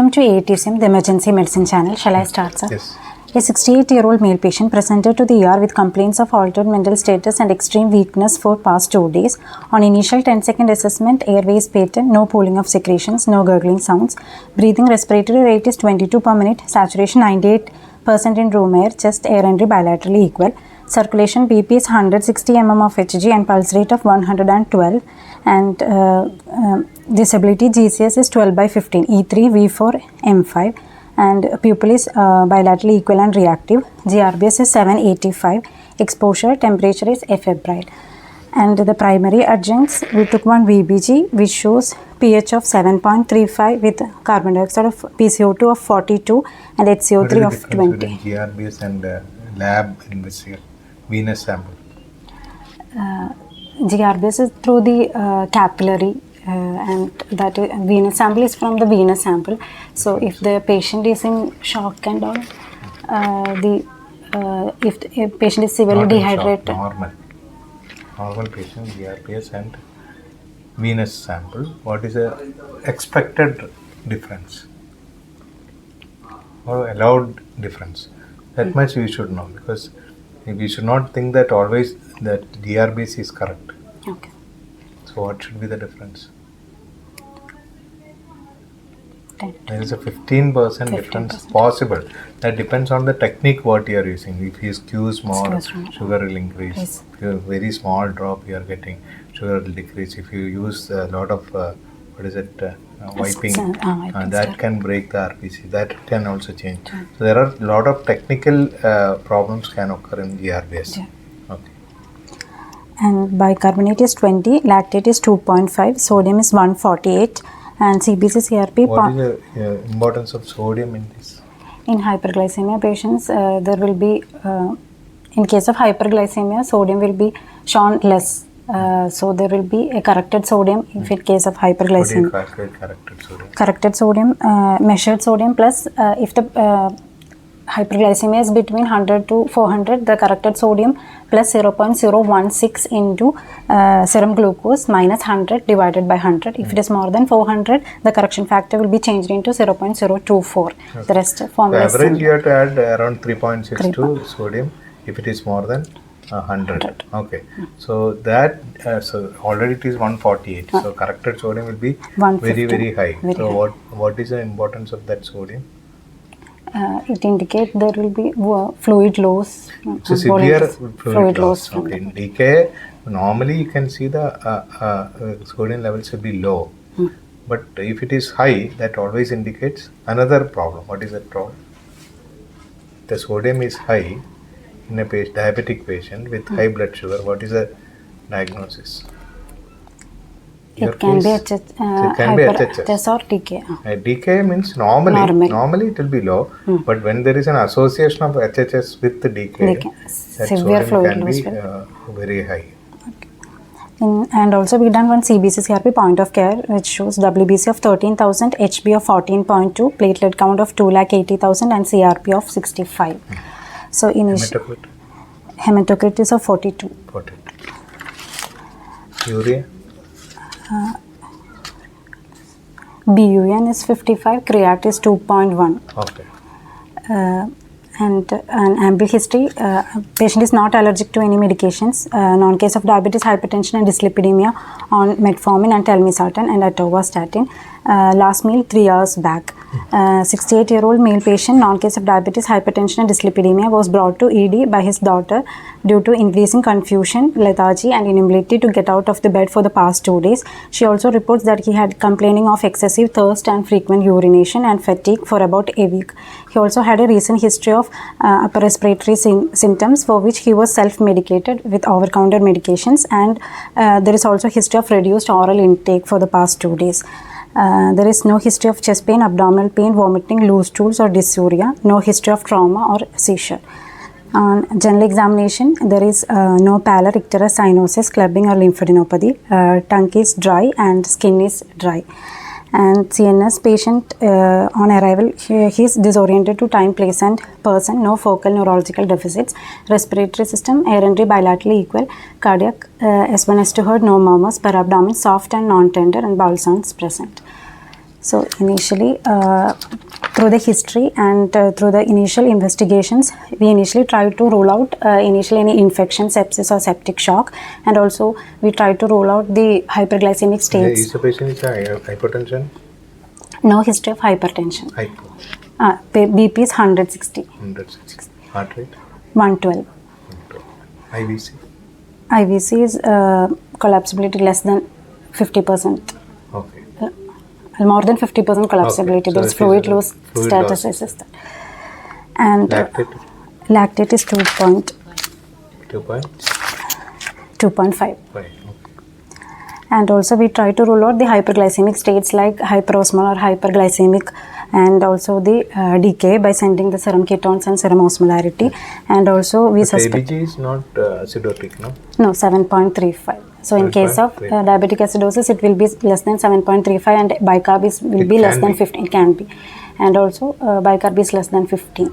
Welcome to AETCM, the emergency medicine channel. Shall I start, sir? Yes. A 68-year-old male patient presented to the ER with complaints of altered mental status and extreme weakness for past 2 days. On initial 10-second assessment, airway is patent, no pooling of secretions, no gurgling sounds. Breathing respiratory rate is 22 per minute, saturation 98% in room air, chest air entry bilaterally equal. Circulation BP is 160 mm of Hg and pulse rate of 112, and disability GCS is 12 by 15, E3, V4, M5, and pupil is bilaterally equal and reactive. GRBS is 785, exposure, temperature is afebrile. And the primary adjuncts, we took one VBG which shows pH of 7.35 with carbon dioxide of PCO2 of 42 and HCO3 of 20. GRBS and lab investigation, venous sample. GRBS is through the capillary and that venous sample is from the venous sample. So if the patient is in shock and all, if the patient is severely dehydrated. Normal patient, GRBS and venous sample. What is the expected difference or allowed difference? That much we should know, because we should not think that always that GRBS is correct. Okay. So what should be the difference? 10. There is a 15% difference possible. That depends on the technique what you are using. If you squeeze more, sugar will increase. Yes. If you have very small drop, you are getting sugar will decrease. If you use a lot of wiping, that can break the RPC. That can also change. So there are a lot of technical problems can occur in GRBS. Yeah. Okay. And bicarbonate is 20, lactate is 2.5, sodium is 148, and CBC CRP. What is the importance of sodium in this? In hyperglycemia patients, there will be, in case of hyperglycemia, sodium will be shown less. So there will be a corrected sodium if in case of hyperglycemia. What do you calculate corrected sodium? Corrected sodium, measured sodium plus if the hyperglycemia is between 100 to 400, the corrected sodium plus 0.016 into serum glucose minus 100 divided by 100. If it is more than 400, the correction factor will be changed into 0.024. Okay. The rest formula the average you have to add around 3.6 to sodium if it is more than 100. Okay. So that so already it is 148. So corrected sodium will be very high. So what is the importance of that sodium? It indicates there will be fluid loss. So severe fluid loss. Okay. In DKA, normally you can see the sodium levels will be low. But if it is high, that always indicates another problem. What is that problem? The sodium is high in a diabetic patient with high blood sugar. What is the diagnosis? It can be HHS or DKA. DKA means normally it will be low, but when there is an association of HHS with the DKA, that severe sodium can be very high. Okay. And also we done one CBC CRP point of care which shows WBC of 13,000, HB of 14.2, platelet count of 280,000 and CRP of 65. So hematocrit is of 42. Urea? BUN is 55, creat is 2.1. Okay. And an ample history, patient is not allergic to any medications, non-case of diabetes, hypertension and dyslipidemia on metformin and telmisartan and atorvastatin. Last meal 3 hours back. 68-year-old male patient, non-case of diabetes, hypertension and dyslipidemia, was brought to ED by his daughter due to increasing confusion, lethargy and inability to get out of the bed for the past 2 days. She also reports that he had complaining of excessive thirst and frequent urination and fatigue for about a week. He also had a recent history of upper respiratory symptoms for which he was self-medicated with over-counter medications, and there is also history of reduced oral intake for the past 2 days. There is no history of chest pain, abdominal pain, vomiting, loose stools or dysuria, no history of trauma or seizure. On general examination, there is no pallor, icterus, cyanosis, clubbing or lymphadenopathy. Tongue is dry and skin is dry. And CNS patient on arrival, he is disoriented to time, place and person, no focal neurological deficits. Respiratory system, air entry bilaterally equal. Cardiac, S1, S2 heard, no murmurs. Per abdomen, soft and non-tender and bowel sounds present. So initially, through the history and through the initial investigations, we initially tried to rule out initially any infection, sepsis or septic shock, and also we tried to rule out the hyperglycemic states. Is the patient is hypertension? No history of hypertension. Hypo. BP is 160. 160. Heart rate? 112. 112. IVC? IVC is collapsibility less than 50%. Okay. More than 50% collapsibility. Okay. So there is fluid loss status assisted. And lactate is 2.5. Okay. And also we try to rule out the hyperglycemic states like hyperosmolar, hyperglycemic, and also the DKA by sending the serum ketones and serum osmolarity. And also we suspect ABG is not acidotic, no? No, 7.35. So in case of diabetic acidosis, it will be less than 7.35, and bicarb will be less than 15. It can be. And also bicarb is less than 15.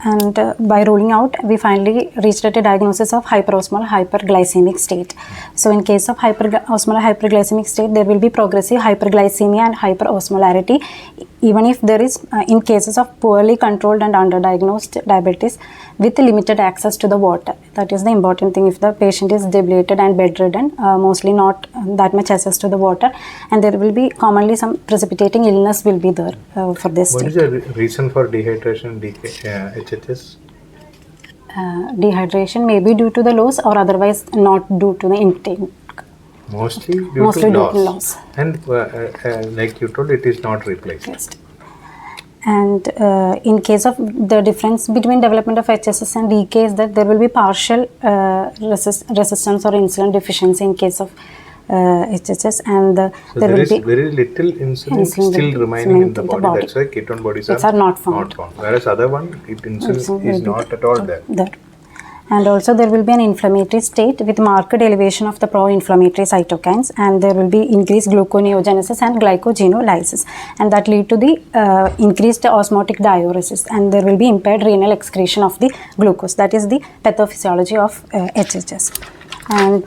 And by ruling out, we finally reached at a diagnosis of hyperosmolar hyperglycemic state. So in case of hyperosmolar hyperglycemic state, there will be progressive hyperglycemia and hyperosmolarity, even if there is, in cases of poorly controlled and underdiagnosed diabetes with limited access to the water. That is the important thing. If the patient is debilitated and bedridden, mostly not that much access to the water, and there will be commonly some precipitating illness will be there for this What state. is the reason for dehydration HHS? Dehydration may be due to the loss or otherwise not due to the intake. Mostly due to loss. And like you told, it is not replaced. Yes. And in case of the difference between development of HHS and DKA is that there will be partial resistance or insulin deficiency in case of HHS, and so there will be very little insulin still remaining in the body. That's why ketone bodies are not found. Whereas other one, insulin is not at all there. And also there will be an inflammatory state with marked elevation of the pro-inflammatory cytokines, and there will be increased gluconeogenesis and glycogenolysis, and that lead to the increased osmotic diuresis, and there will be impaired renal excretion of the glucose. That is the pathophysiology of HHS. And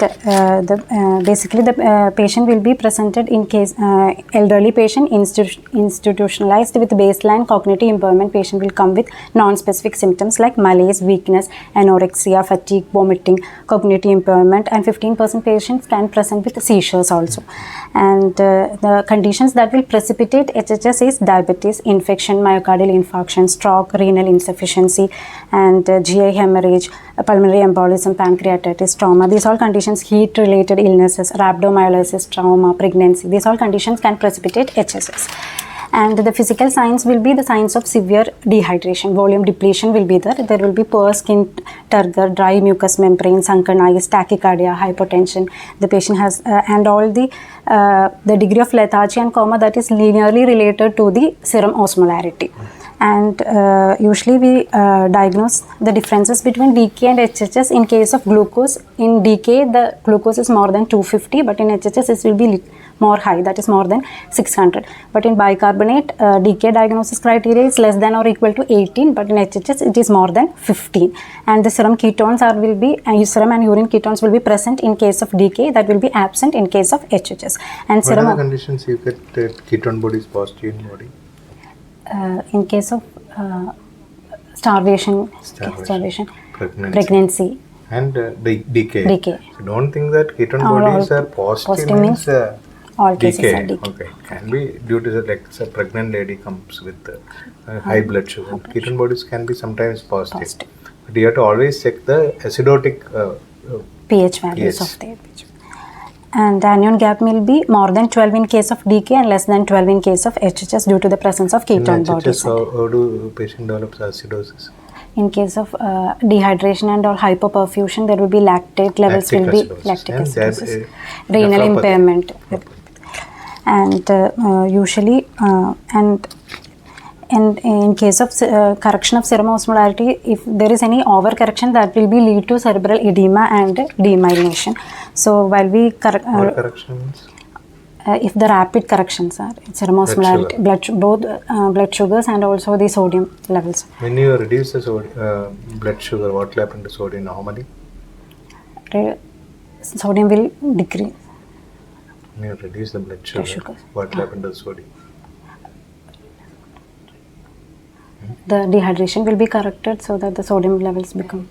basically the patient will be presented in case elderly patient institutionalized with baseline cognitive impairment. Patient will come with non-specific symptoms like malaise, weakness, anorexia, fatigue, vomiting, cognitive impairment, and 15% patients can present with seizures also. And the conditions that will precipitate HHS is diabetes, infection, myocardial infarction, stroke, renal insufficiency, and GI hemorrhage, pulmonary embolism, pancreatitis, trauma. These all conditions, heat-related illnesses, rhabdomyolysis, trauma, pregnancy, these all conditions can precipitate HHS. And the physical signs will be the signs of severe dehydration. Volume depletion will be there. There will be poor skin turgor, dry mucous membrane, sunken eyes, tachycardia, hypotension. The patient has, and all the degree of lethargy and coma that is linearly related to the serum osmolarity. And usually we diagnose the differences between DKA and HHS in case of glucose. In DKA, the glucose is more than 250, but in HHS it will be more high, that is more than 600. But in bicarbonate, DKA diagnosis criteria is less than or equal to 18, but in HHS it is more than 15. And the serum ketones will be, serum and urine ketones will be present in case of DKA, that will be absent in case of HHS. And what are the conditions you get ketone bodies positive in body? In case of starvation, pregnancy, and DKA. So don't think that ketone bodies are positive means all cases DKA. are DKA. Okay, can be due to the, like a pregnant lady comes with high blood sugar. Ketone bodies can be sometimes positive. But you have to always check the acidotic pH values of the pH. And the anion gap will be more than 12 in case of DKA and less than 12 in case of HHS due to the presence of ketone bodies. How do patient develops acidosis? In case of dehydration and or hypoperfusion, there will be lactate levels will be lactic acidosis, renal impairment, and usually and in case of correction of serum osmolarity, if there is any overcorrection, that will be lead to cerebral edema and demyelination. So while we correction means? If the rapid corrections are serum osmolarity, both blood sugars and also the sodium levels. When you reduce the blood sugar, what will happen to sodium normally? Sodium will decrease. When you reduce the blood sugar, what will happen to the sodium? The dehydration will be corrected so that the sodium levels become.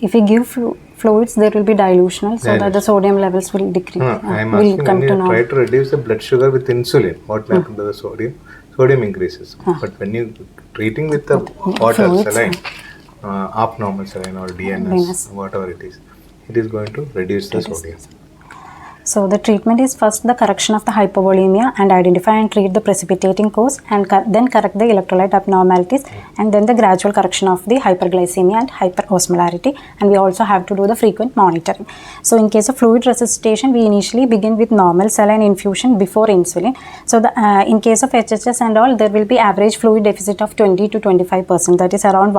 If we give fluids, there will be dilutional so that the sodium levels will decrease. I am asking, when you try to reduce the blood sugar with insulin, what will happen to the sodium? Sodium increases. But when you treating with the water saline, abnormal saline or DNS, whatever it is going to reduce the sodium. So the treatment is first the correction of the hypovolemia and identify and treat the precipitating cause, and then correct the electrolyte abnormalities, and then the gradual correction of the hyperglycemia and hyperosmolarity, and we also have to do the frequent monitoring. So in case of fluid resuscitation, we initially begin with normal saline infusion before insulin. So the in case of HHS and all, there will be average fluid deficit of 20 to 25%. That is around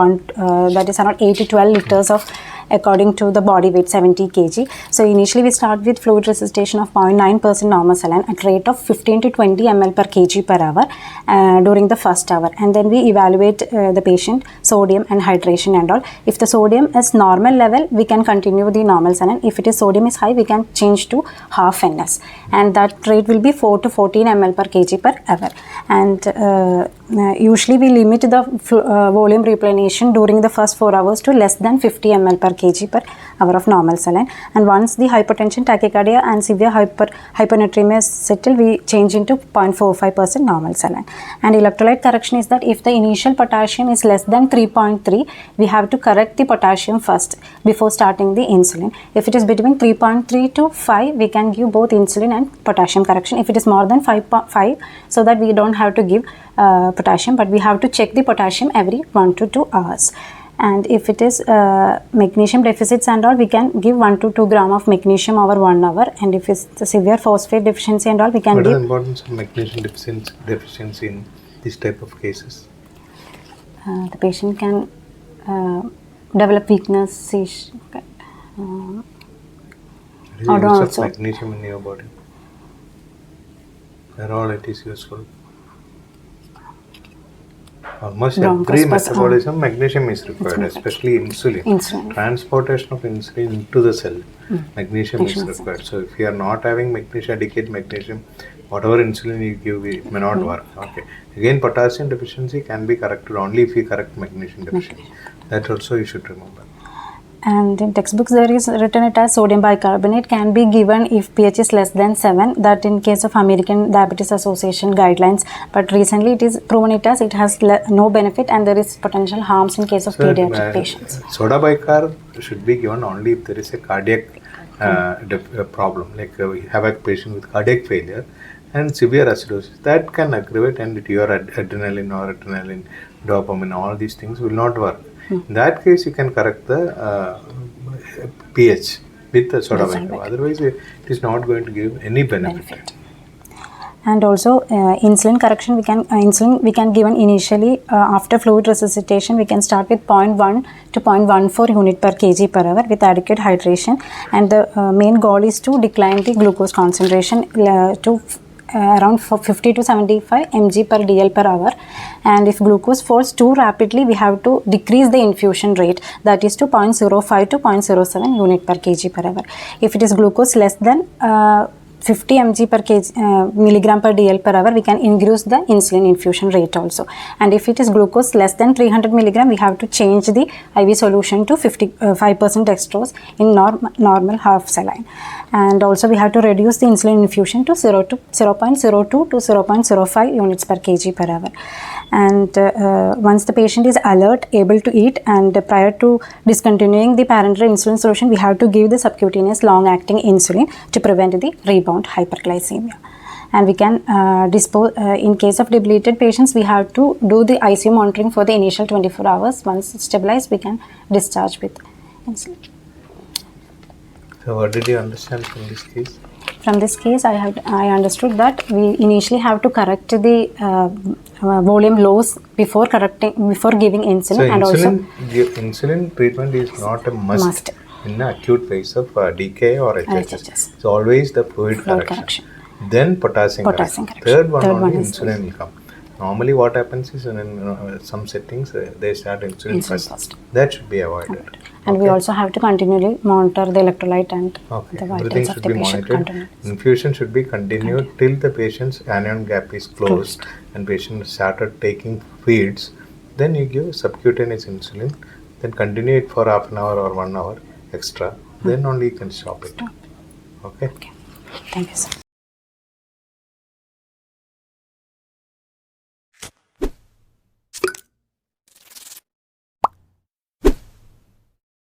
8 to 12 liters of, according to the body weight, 70 kg. So initially we start with fluid resuscitation of 0.9% normal saline at rate of 15 to 20 ml per kg per hour during the first hour, and then we evaluate the patient sodium and hydration and all. If the sodium is normal level, we can continue the normal saline. If it is sodium is high, we can change to half NS, and that rate will be 4 to 14 ml per kg per hour. And usually we limit the volume repletion during the first 4 hours to less than 50 ml per kg per hour of normal saline. And once the hypertension, tachycardia and severe hyponatremia settle, we change into 0.45% normal saline. And electrolyte correction is that if the initial potassium is less than 3.3, we have to correct the potassium first before starting the insulin. If it is between 3.3 to 5, we can give both insulin and potassium correction. If it is more than 5, so that we don't have to give potassium, but we have to check the potassium every 1 to 2 hours. And if it is magnesium deficits and all, we can give 1 to 2 gram of magnesium over 1 hour. And if it's the severe phosphate deficiency and all, we can give. What is the importance of magnesium deficiency in this type of cases? The patient can develop weakness. Or also magnesium in your body. Where all it is useful. Almost every metabolism, magnesium is required, especially insulin. Transportation of insulin into the cell, magnesium is required. So if you are not having magnesium, adequate magnesium, whatever insulin you give, it may not work. Okay. Again, potassium deficiency can be corrected only if you correct magnesium deficiency. That also you should remember. And in textbooks there is written it as sodium bicarbonate can be given if pH is less than 7, that in case of American Diabetes Association guidelines, but recently it is proven it has no benefit and there is potential harms in case of pediatric patients. Soda bicarb should be given only if there is a cardiac problem, like we have a patient with cardiac failure and severe acidosis that can aggravate, and your adrenaline, noradrenaline, dopamine, all these things will not work. In that case, you can correct the pH with the soda bicarb. Otherwise, it is not going to give any benefit. And also insulin correction, we can given initially after fluid resuscitation. We can start with 0.1 to 0.14 unit per kg per hour with adequate hydration, and the main goal is to decline the glucose concentration to around 50 to 75 mg per dl per hour. And if glucose falls too rapidly, we have to decrease the infusion rate, that is to 0.05 to 0.07 unit per kg per hour. If it is glucose less than 50 mg per kg, milligram per dl per hour, we can increase the insulin infusion rate also. And if it is glucose less than 300 milligram, we have to change the IV solution to 5% dextrose in normal half saline. And also we have to reduce the insulin infusion to 0.02 to 0.05 units per kg per hour. And once the patient is alert, able to eat, and prior to discontinuing the parenteral insulin solution, we have to give the subcutaneous long-acting insulin to prevent the rebound hyperglycemia. And we can dispose, in case of debilitated patients, we have to do the ICU monitoring for the initial 24 hours. Once stabilized, we can discharge with insulin. So what did you understand from this case? From this case, I understood that we initially have to correct the volume loss before giving insulin. So and insulin treatment is not a must. In the acute phase of DKA or HHS. It's always the fluid correction. Then potassium correction. Third one insulin will come. Normally what happens is in some settings they start insulin first. That should be avoided. And we Okay. also have to continually monitor the electrolyte and Okay. the Everything vitals of should the be patient. monitored. Continually. Infusion should be continued till the patient's anion gap is closed and patient started taking feeds. Then you give subcutaneous insulin. Then continue it for half an hour or 1 hour extra. Then only you can stop it. Okay. Thank you, sir.